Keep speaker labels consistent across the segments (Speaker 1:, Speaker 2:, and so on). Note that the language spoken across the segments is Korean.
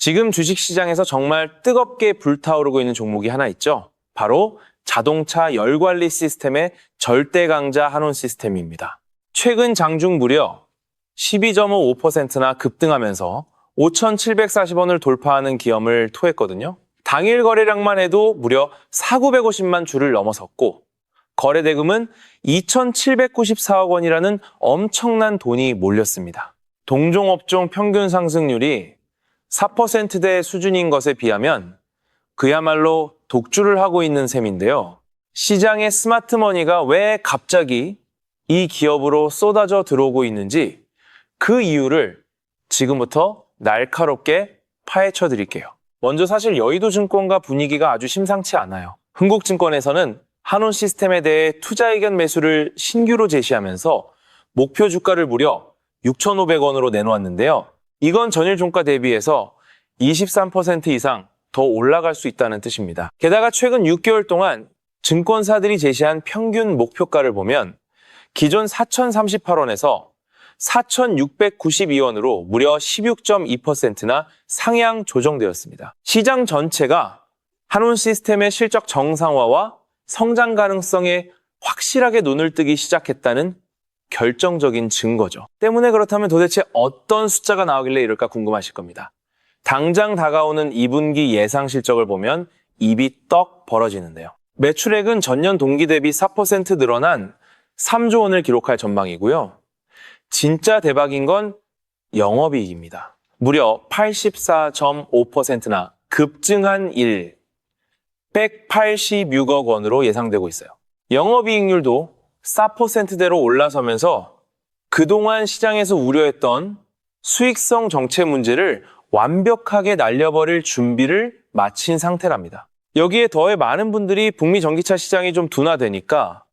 Speaker 1: 지금 주식시장에서 정말 뜨겁게 불타오르고 있는 종목이 하나 있죠. 바로 자동차 열관리 시스템의 절대 강자 한온시스템입니다. 최근 장중 무려 12.5%나 급등하면서 5,740원을 돌파하는 기염을 토했거든요. 당일 거래량만 해도 무려 4,950만 주를 넘어섰고 거래대금은 2,794억 원이라는 엄청난 돈이 몰렸습니다. 동종업종 평균 상승률이 4%대 수준인 것에 비하면 그야말로 독주를 하고 있는 셈인데요. 시장의 스마트머니가 왜 갑자기 이 기업으로 쏟아져 들어오고 있는지 그 이유를 지금부터 날카롭게 파헤쳐 드릴게요. 먼저 사실 여의도증권가 분위기가 아주 심상치 않아요. 흥국증권에서는 한온시스템에 대해 투자 의견 매수를 신규로 제시하면서 목표 주가를 무려 6,500원으로 내놓았는데요. 이건 전일 종가 대비해서 23% 이상 더 올라갈 수 있다는 뜻입니다. 게다가 최근 6개월 동안 증권사들이 제시한 평균 목표가를 보면 기존 4,038원에서 4,692원으로 무려 16.2%나 상향 조정되었습니다. 시장 전체가 한온시스템의 실적 정상화와 성장 가능성에 확실하게 눈을 뜨기 시작했다는 결정적인 증거죠. 때문에 그렇다면 도대체 어떤 숫자가 나오길래 이럴까 궁금하실 겁니다. 당장 다가오는 2분기 예상 실적을 보면 입이 떡 벌어지는데요. 매출액은 전년 동기 대비 4% 늘어난 3조 원을 기록할 전망이고요. 진짜 대박인 건 영업이익입니다. 무려 84.5%나 급증한 186억 원으로 예상되고 있어요. 영업이익률도 4%대로 올라서면서 그동안 시장에서 우려했던 수익성 정체 문제를 완벽하게 날려버릴 준비를 마친 상태랍니다. 여기에 더해 많은 분들이 북미 전기차 시장이 좀 둔화되니까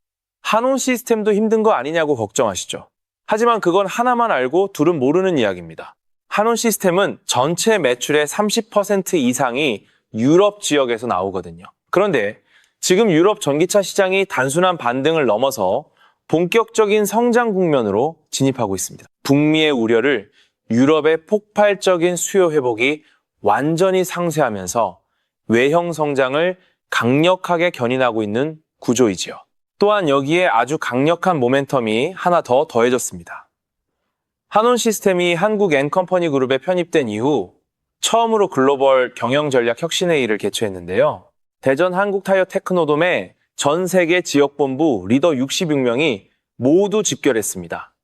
Speaker 1: 한온시스템도 힘든 거 아니냐고 걱정하시죠. 하지만 그건 하나만 알고 둘은 모르는 이야기입니다. 한온시스템은 전체 매출의 30% 이상이 유럽 지역에서 나오거든요. 그런데 지금 유럽 전기차 시장이 단순한 반등을 넘어서 본격적인 성장 국면으로 진입하고 있습니다. 북미의 우려를 유럽의 폭발적인 수요 회복이 완전히 상쇄하면서 외형 성장을 강력하게 견인하고 있는 구조이지요. 또한 여기에 아주 강력한 모멘텀이 하나 더 더해졌습니다. 한온시스템이 한국 N컴퍼니 그룹에 편입된 이후 처음으로 글로벌 경영전략혁신회의를 개최했는데요. 대전 한국타이어테크노돔에 전 세계 지역본부 리더 66명이 모두 집결했습니다.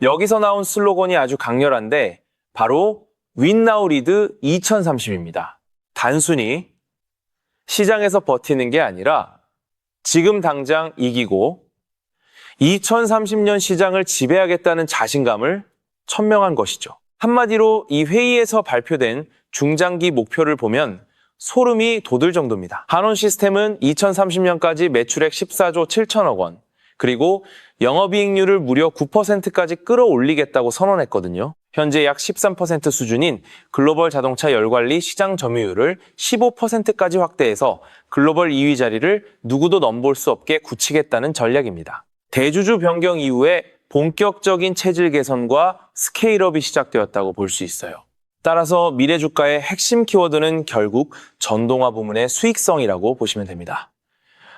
Speaker 1: 여기서 나온 슬로건이 아주 강렬한데 바로 Win Now Lead 2030입니다. 단순히 시장에서 버티는 게 아니라 지금 당장 이기고 2030년 시장을 지배하겠다는 자신감을 천명한 것이죠. 한마디로 이 회의에서 발표된 중장기 목표를 보면 소름이 돋을 정도입니다. 한온시스템은 2030년까지 매출액 14조 7천억 원, 그리고 영업이익률을 무려 9%까지 끌어올리겠다고 선언했거든요. 현재 약 13% 수준인 글로벌 자동차 열관리 시장 점유율을 15%까지 확대해서 글로벌 2위 자리를 누구도 넘볼 수 없게 굳히겠다는 전략입니다. 대주주 변경 이후에 본격적인 체질 개선과 스케일업이 시작되었다고 볼 수 있어요. 따라서 미래 주가의 핵심 키워드는 결국 전동화 부문의 수익성이라고 보시면 됩니다.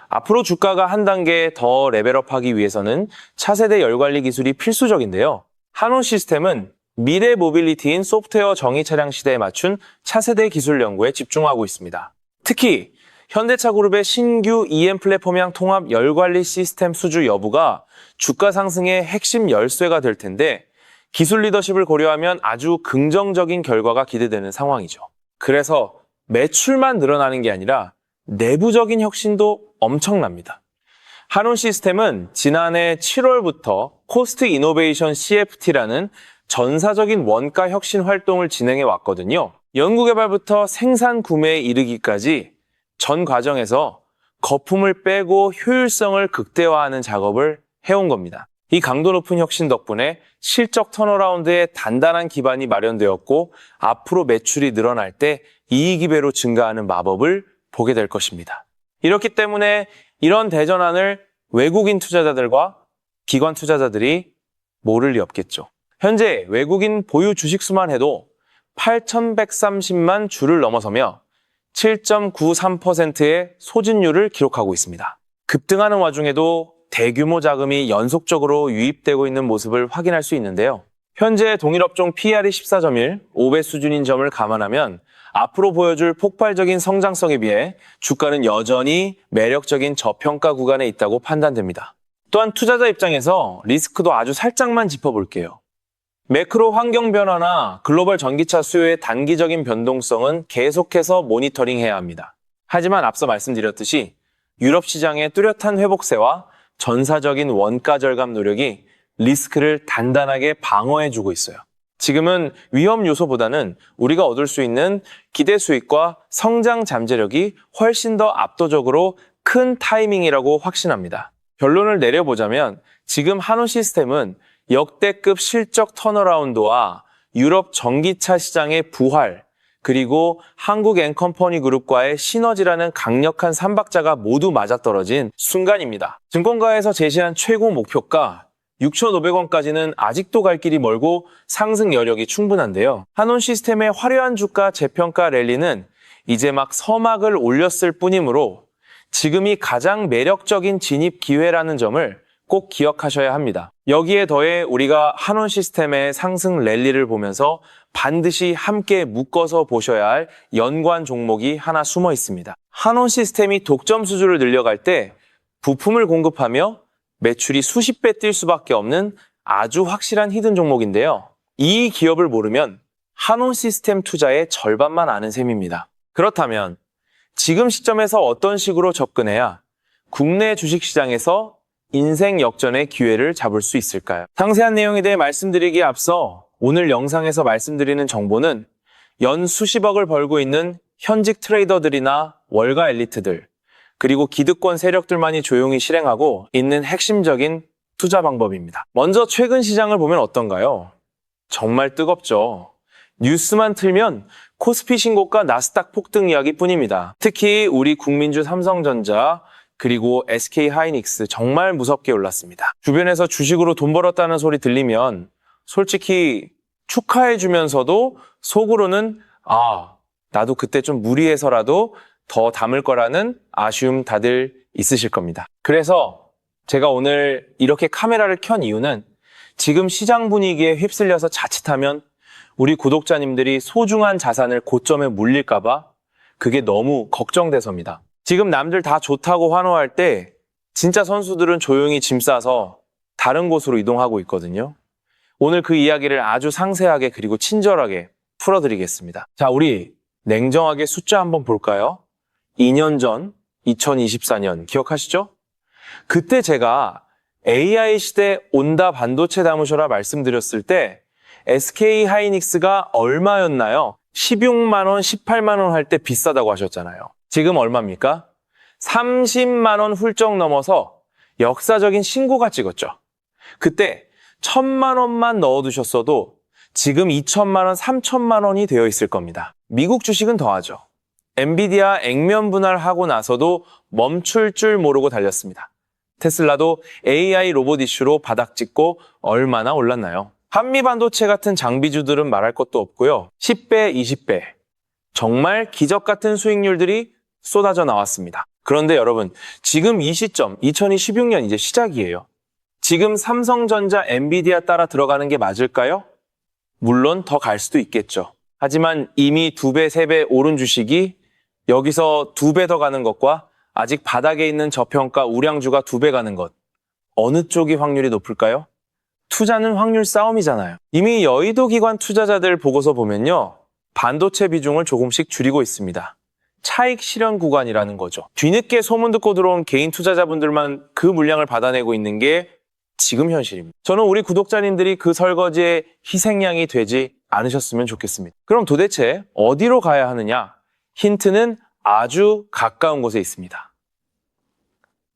Speaker 1: 앞으로 주가가 한 단계 더 레벨업하기 위해서는 차세대 열관리 기술이 필수적인데요. 한온시스템은 미래 모빌리티인 소프트웨어 정의 차량 시대에 맞춘 차세대 기술 연구에 집중하고 있습니다. 특히 현대차 그룹의 신규 EM 플랫폼형 통합 열관리 시스템 수주 여부가 주가 상승의 핵심 열쇠가 될 텐데 기술 리더십을 고려하면 아주 긍정적인 결과가 기대되는 상황이죠. 그래서 매출만 늘어나는 게 아니라 내부적인 혁신도 엄청납니다. 한온시스템은 지난해 7월부터 코스트 이노베이션 CFT라는 전사적인 원가 혁신 활동을 진행해 왔거든요. 연구개발부터 생산 구매에 이르기까지 전 과정에서 거품을 빼고 효율성을 극대화하는 작업을 해온 겁니다. 이 강도 높은 혁신 덕분에 실적 턴어라운드에 단단한 기반이 마련되었고 앞으로 매출이 늘어날 때 이익이 배로 증가하는 마법을 보게 될 것입니다. 이렇기 때문에 이런 대전환을 외국인 투자자들과 기관 투자자들이 모를 리 없겠죠. 현재 외국인 보유 주식 수만 해도 8,130만 주를 넘어서며 7.93%의 소진율을 기록하고 있습니다. 급등하는 와중에도 대규모 자금이 연속적으로 유입되고 있는 모습을 확인할 수 있는데요. 현재 동일업종 PR이 14.1, 5배 수준인 점을 감안하면 앞으로 보여줄 폭발적인 성장성에 비해 주가는 여전히 매력적인 저평가 구간에 있다고 판단됩니다. 또한 투자자 입장에서 리스크도 아주 살짝만 짚어볼게요. 매크로 환경 변화나 글로벌 전기차 수요의 단기적인 변동성은 계속해서 모니터링해야 합니다. 하지만 앞서 말씀드렸듯이 유럽 시장의 뚜렷한 회복세와 전사적인 원가 절감 노력이 리스크를 단단하게 방어해주고 있어요. 지금은 위험 요소보다는 우리가 얻을 수 있는 기대 수익과 성장 잠재력이 훨씬 더 압도적으로 큰 타이밍이라고 확신합니다. 결론을 내려보자면 지금 한온 시스템은 역대급 실적 턴어라운드와 유럽 전기차 시장의 부활, 그리고 한국 앤컴퍼니 그룹과의 시너지라는 강력한 삼박자가 모두 맞아떨어진 순간입니다. 증권가에서 제시한 최고 목표가 6,500원까지는 아직도 갈 길이 멀고 상승 여력이 충분한데요. 한온 시스템의 화려한 주가 재평가 랠리는 이제 막 서막을 올렸을 뿐이므로 지금이 가장 매력적인 진입 기회라는 점을 꼭 기억하셔야 합니다. 여기에 더해 우리가 한온 시스템의 상승 랠리를 보면서 반드시 함께 묶어서 보셔야 할 연관 종목이 하나 숨어 있습니다. 한온 시스템이 독점 수주를 늘려갈 때 부품을 공급하며 매출이 수십 배 뛸 수밖에 없는 아주 확실한 히든 종목인데요. 이 기업을 모르면 한온 시스템 투자의 절반만 아는 셈입니다. 그렇다면 지금 시점에서 어떤 식으로 접근해야 국내 주식시장에서 인생 역전의 기회를 잡을 수 있을까요? 상세한 내용에 대해 말씀드리기에 앞서 오늘 영상에서 말씀드리는 정보는 연 수십억을 벌고 있는 현직 트레이더들이나 월가 엘리트들, 그리고 기득권 세력들만이 조용히 실행하고 있는 핵심적인 투자 방법입니다. 먼저 최근 시장을 보면 어떤가요? 정말 뜨겁죠. 뉴스만 틀면 코스피 신고가 나스닥 폭등 이야기뿐입니다. 특히 우리 국민주 삼성전자, 그리고 SK 하이닉스 정말 무섭게 올랐습니다. 주변에서 주식으로 돈 벌었다는 소리 들리면 솔직히 축하해주면서도 속으로는 나도 그때 좀 무리해서라도 더 담을 거라는 아쉬움 다들 있으실 겁니다. 그래서 제가 오늘 이렇게 카메라를 켠 이유는 지금 시장 분위기에 휩쓸려서 자칫하면 우리 구독자님들이 소중한 자산을 고점에 물릴까 봐 그게 너무 걱정돼서입니다. 지금 남들 다 좋다고 환호할 때 진짜 선수들은 조용히 짐 싸서 다른 곳으로 이동하고 있거든요. 오늘 그 이야기를 아주 상세하게 그리고 친절하게 풀어드리겠습니다. 자, 우리 냉정하게 숫자 한번 볼까요? 2년 전 2024년 기억하시죠? 그때 제가 AI 시대 온다 반도체 담으셔라 말씀드렸을 때 SK 하이닉스가 얼마였나요? 16만 원, 18만 원 할 때 비싸다고 하셨잖아요. 지금 얼마입니까? 30만 원 훌쩍 넘어서 역사적인 신고가 찍었죠. 그때 1,000만 원만 넣어두셨어도 지금 2,000만 원, 3,000만 원이 되어 있을 겁니다. 미국 주식은 더하죠. 엔비디아 액면 분할하고 나서도 멈출 줄 모르고 달렸습니다. 테슬라도 AI 로봇 이슈로 바닥 찍고 얼마나 올랐나요? 한미반도체 같은 장비주들은 말할 것도 없고요. 10배, 20배. 정말 기적 같은 수익률들이 쏟아져 나왔습니다. 그런데 여러분, 지금 이 시점, 2016년 이제 시작이에요. 지금 삼성전자, 엔비디아 따라 들어가는 게 맞을까요? 물론 더 갈 수도 있겠죠. 하지만 이미 2배, 3배 오른 주식이 여기서 2배 더 가는 것과 아직 바닥에 있는 저평가 우량주가 2배 가는 것, 어느 쪽이 확률이 높을까요? 투자는 확률 싸움이잖아요. 이미 여의도 기관 투자자들 보고서 보면요, 반도체 비중을 조금씩 줄이고 있습니다. 차익 실현 구간이라는 거죠. 뒤늦게 소문 듣고 들어온 개인 투자자분들만 그 물량을 받아내고 있는 게 지금 현실입니다. 저는 우리 구독자님들이 그 설거지의 희생양이 되지 않으셨으면 좋겠습니다. 그럼 도대체 어디로 가야 하느냐? 힌트는 아주 가까운 곳에 있습니다.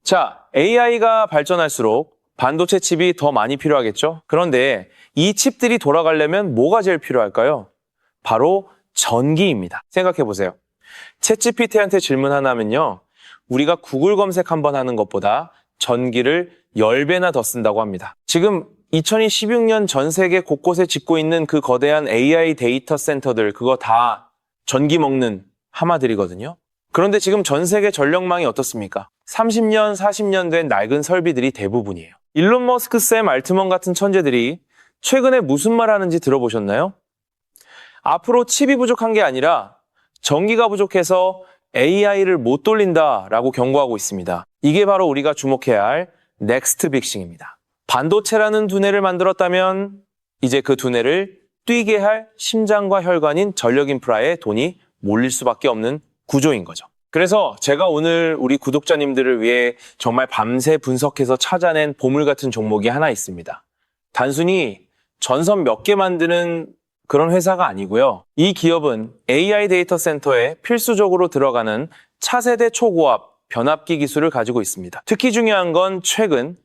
Speaker 1: 자, AI가 발전할수록 반도체 칩이 더 많이 필요하겠죠? 그런데 이 칩들이 돌아가려면 뭐가 제일 필요할까요? 바로 전기입니다. 생각해 보세요. 챗GPT한테 질문 하나면요, 우리가 구글 검색 한번 하는 것보다 전기를 10배나 더 쓴다고 합니다. 지금 2016년 전 세계 곳곳에 짓고 있는 그 거대한 AI 데이터 센터들, 그거 다 전기 먹는 하마들이거든요. 그런데 지금 전 세계 전력망이 어떻습니까? 30년, 40년 된 낡은 설비들이 대부분이에요. 일론 머스크, 샘 알트먼 같은 천재들이 최근에 무슨 말 하는지 들어보셨나요? 앞으로 칩이 부족한 게 아니라 전기가 부족해서 AI를 못 돌린다라고 경고하고 있습니다. 이게 바로 우리가 주목해야 할 넥스트 빅싱입니다. 반도체라는 두뇌를 만들었다면 이제 그 두뇌를 뛰게 할 심장과 혈관인 전력 인프라에 돈이 몰릴 수밖에 없는 구조인 거죠. 그래서 제가 오늘 우리 구독자님들을 위해 정말 밤새 분석해서 찾아낸 보물 같은 종목이 하나 있습니다. 단순히 전선 몇 개 만드는 그런 회사가 아니고요. 이 기업은 AI 데이터 센터에 필수적으로 들어가는 차세대 초고압 변압기 기술을 가지고 있습니다. 특히 중요한 건 최근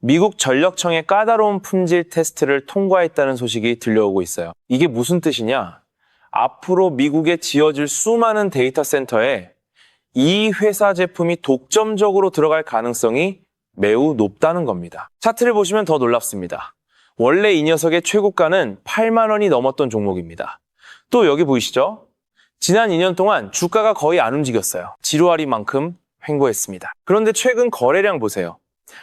Speaker 1: 미국 전력청의 까다로운 품질 테스트를 통과했다는 소식이 들려오고 있어요. 이게 무슨 뜻이냐? 앞으로 미국에 지어질 수많은 데이터 센터에 이 회사 제품이 독점적으로 들어갈 가능성이 매우 높다는 겁니다. 차트를 보시면 더 놀랍습니다. 원래 이 녀석의 최고가는 8만 원이 넘었던 종목입니다. 또 여기 보이시죠? 지난 2년 동안 주가가 거의 안 움직였어요. 지루하리만큼 횡보했습니다. 그런데 최근 거래량 보세요.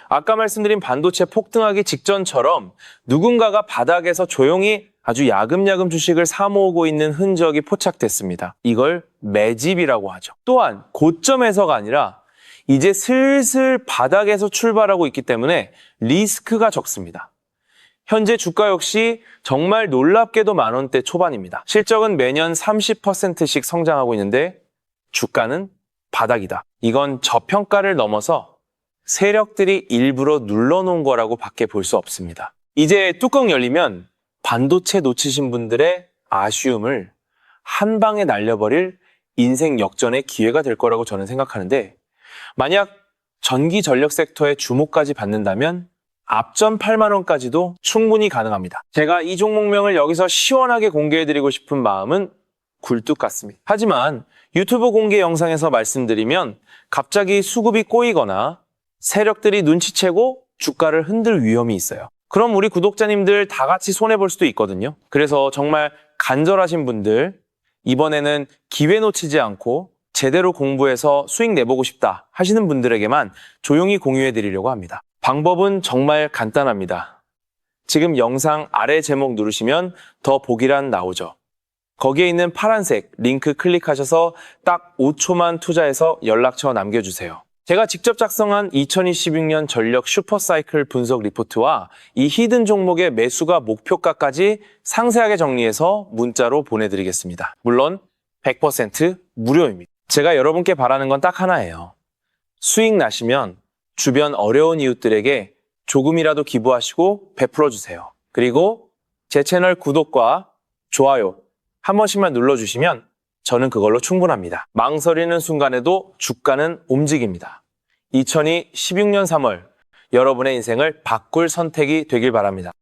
Speaker 1: 아까 말씀드린 반도체 폭등하기 직전처럼 누군가가 바닥에서 조용히 아주 야금야금 주식을 사 모으고 있는 흔적이 포착됐습니다. 이걸 매집이라고 하죠. 또한 고점에서가 아니라 이제 슬슬 바닥에서 출발하고 있기 때문에 리스크가 적습니다. 현재 주가 역시 정말 놀랍게도 만원대 초반입니다. 실적은 매년 30%씩 성장하고 있는데 주가는 바닥이다. 이건 저평가를 넘어서 세력들이 일부러 눌러놓은 거라고 밖에 볼 수 없습니다. 이제 뚜껑 열리면 반도체 놓치신 분들의 아쉬움을 한 방에 날려버릴 인생 역전의 기회가 될 거라고 저는 생각하는데, 만약 전기 전력 섹터에 주목까지 받는다면 앞전 8만 원까지도 충분히 가능합니다. 제가 이 종목명을 여기서 시원하게 공개해드리고 싶은 마음은 굴뚝 같습니다. 하지만 유튜브 공개 영상에서 말씀드리면 갑자기 수급이 꼬이거나 세력들이 눈치채고 주가를 흔들 위험이 있어요. 그럼 우리 구독자님들 다 같이 손해볼 수도 있거든요. 그래서 정말 간절하신 분들, 이번에는 기회 놓치지 않고 제대로 공부해서 수익 내보고 싶다 하시는 분들에게만 조용히 공유해 드리려고 합니다. 방법은 정말 간단합니다. 지금 영상 아래 제목 누르시면 더 보기란 나오죠. 거기에 있는 파란색 링크 클릭하셔서 딱 5초만 투자해서 연락처 남겨주세요. 제가 직접 작성한 2026년 전력 슈퍼사이클 분석 리포트와 이 히든 종목의 매수가 목표가까지 상세하게 정리해서 문자로 보내드리겠습니다. 물론 100% 무료입니다. 제가 여러분께 바라는 건 딱 하나예요. 수익 나시면 주변 어려운 이웃들에게 조금이라도 기부하시고 베풀어주세요. 그리고 제 채널 구독과 좋아요 한 번씩만 눌러주시면 저는 그걸로 충분합니다. 망설이는 순간에도 주가는 움직입니다. 2016년 3월 여러분의 인생을 바꿀 선택이 되길 바랍니다.